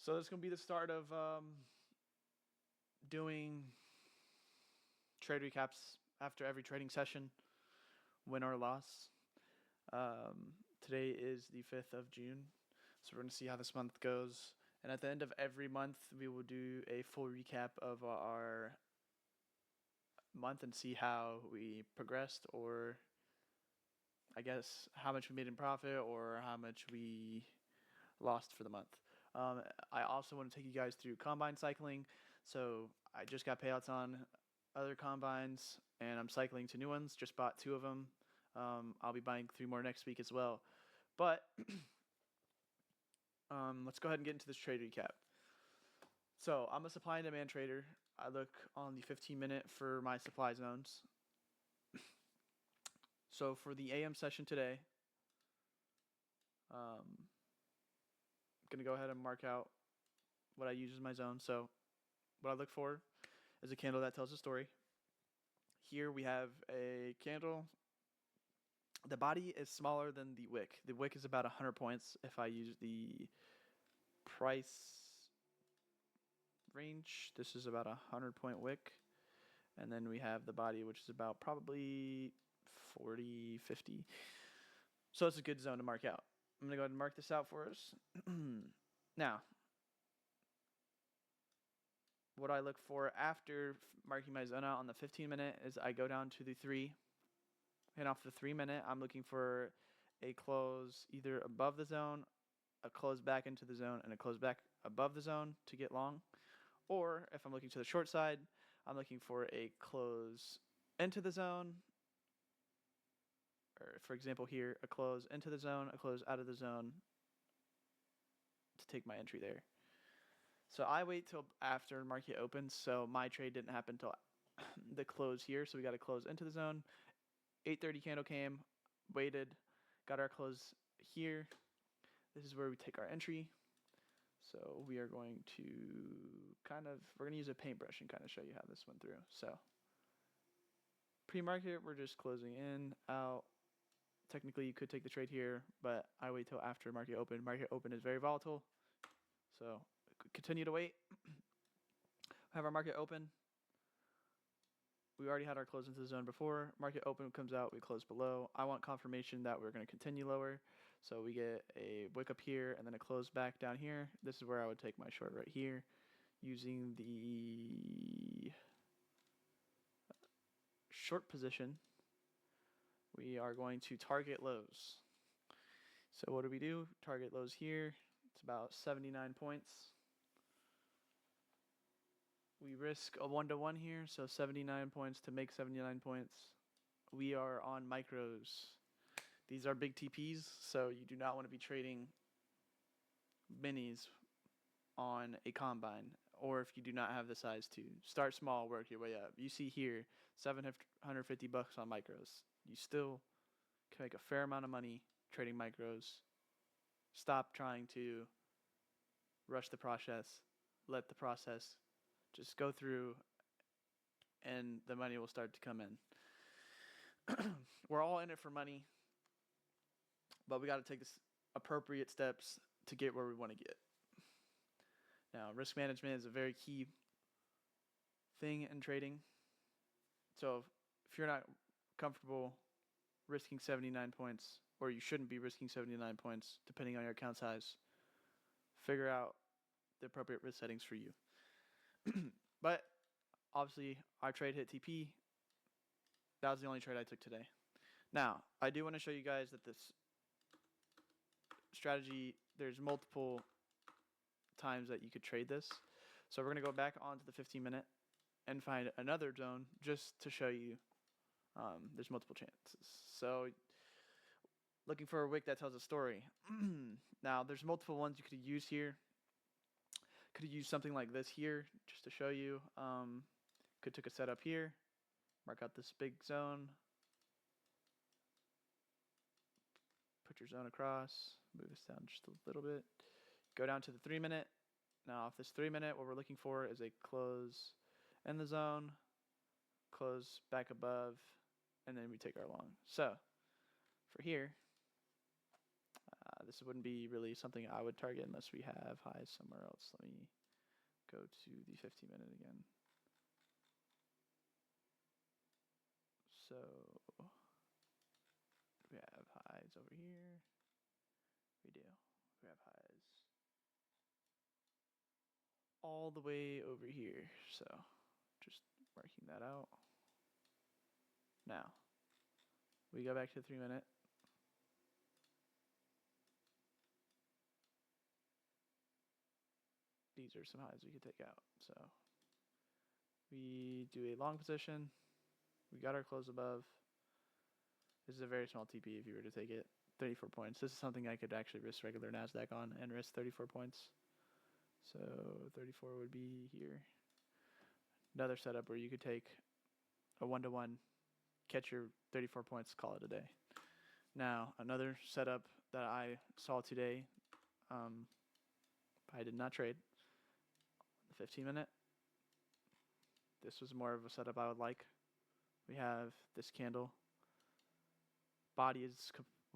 So this is gonna be the start of doing trade recaps after every trading session, win or loss. Today is the 5th of June, so we're gonna see how this month goes. And at the end of every month, we will do a full recap of our month and see how we progressed, or I guess how much we made in profit or how much we lost for the month. I also want to take you guys through combine cycling. So I just got payouts on other combines and I'm cycling to new ones. Just bought 2 of them. I'll be buying 3 more next week as well. But let's go ahead and get into this trade recap. So I'm a supply and demand trader. I look on the 15-minute for my supply zones. So for the AM session today, I'm going to go ahead and mark out what I use as my zone. So what I look for is a candle that tells a story. Here we have a candle. The body is smaller than the wick. The wick is about 100 points if I use the price range. This is about a 100-point wick. And then we have the body, which is about probably 40, 50. So it's a good zone to mark out. I'm going to go ahead and mark this out for us. Now, what I look for after marking my zone out on the 15-minute is I go down to the 3. And off the 3-minute, I'm looking for a close either above the zone, a close back into the zone, and a close back above the zone to get long. Or if I'm looking to the short side, I'm looking for a close into the zone. Or for example here, a close into the zone, a close out of the zone to take my entry there. So I wait till after market opens. So my trade didn't happen till the close here. So we got a close into the zone. 8:30 candle came, waited, got our close here. This is where we take our entry. So we are going to we're going to use a paintbrush and kind of show you how this went through. So pre-market, we're just closing in, out. Technically, you could take the trade here, but I wait till after market open. Market open is very volatile. So continue to wait. Have our market open. We already had our close into the zone before. Market open comes out, we close below. I want confirmation that we're going to continue lower. So we get a wick up here and then a close back down here. This is where I would take my short right here using the short position. We are going to target lows. So what do we do? Target lows here. It's about 79 points. We risk a 1-to-1 here, so 79 points to make 79 points. We are on micros. These are big TPs, so you do not want to be trading minis on a combine, or if you do not have the size to. Start small, work your way up. You see here, $750 on micros. You still can make a fair amount of money trading micros. Stop trying to rush the process. Let the process just go through and the money will start to come in. We're all in it for money, but we got to take this appropriate steps to get where we want to get. Now, risk management is a very key thing in trading. So if you're not comfortable risking 79 points, or you shouldn't be risking 79 points, depending on your account size, figure out the appropriate risk settings for you. But obviously, our trade hit TP. That was the only trade I took today. Now, I do want to show you guys that this strategy, there's multiple times that you could trade this. So we're going to go back onto the 15-minute and find another zone just to show you there's multiple chances. So looking for a wick that tells a story. Now, there's multiple ones you could use here. Could have used something like this here just to show you. Could took a setup here, mark out this big zone, put your zone across, move this down just a little bit, go down to the 3-minute. Now off this 3-minute, what we're looking for is a close in the zone, close back above, and then we take our long. So for here, This wouldn't be really something I would target unless we have highs somewhere else. Let me go to the 15-minute again. So we have highs over here. We do. We have highs all the way over here. So just marking that out. Now we go back to the 3-minute. These are some highs we could take out. So we do a long position. We got our close above. This is a very small TP if you were to take it. 34 points. This is something I could actually risk regular NASDAQ on and risk 34 points. So 34 would be here. Another setup where you could take a 1-to-1, catch your 34 points, call it a day. Now, another setup that I saw today, I did not trade. The 15-minute. This was more of a setup I would like. We have this candle. Body is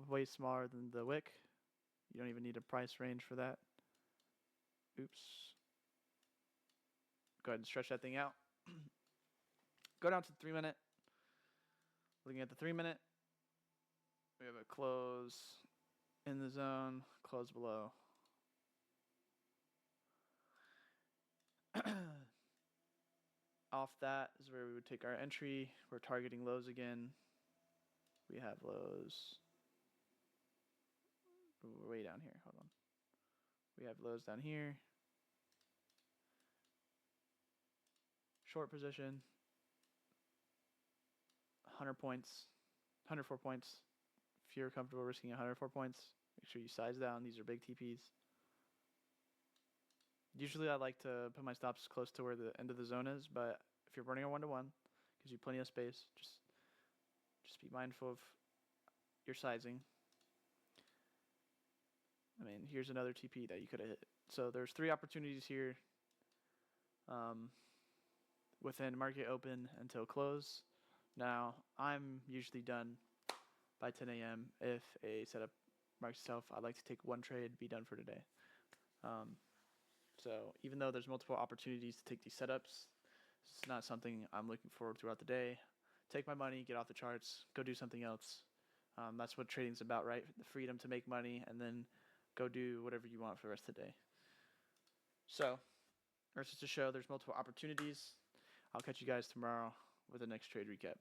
way smaller than the wick. You don't even need a price range for that. Oops. Go ahead and stretch that thing out. Go down to the 3-minute. Looking at the 3-minute, we have a close in the zone, close below. Off that is where we would take our entry. We're targeting lows again. We have lows. We're way down here. Hold on. We have lows down here. Short position. 100 points. 104 points. If you're comfortable risking 104 points, make sure you size down. These are big TPs. Usually I like to put my stops close to where the end of the zone is, but if you're running a 1-to-1, gives you plenty of space. Just be mindful of your sizing. I mean, here's another TP that you could have hit. So there's 3 opportunities here within market open until close. Now, I'm usually done by 10 a.m. If a setup marks itself, I'd like to take 1 trade, be done for today. So even though there's multiple opportunities to take these setups, it's not something I'm looking forward throughout the day. Take my money, get off the charts, go do something else. That's what trading's about, right? The freedom to make money and then go do whatever you want for the rest of the day. So, just to show there's multiple opportunities. I'll catch you guys tomorrow with the next trade recap.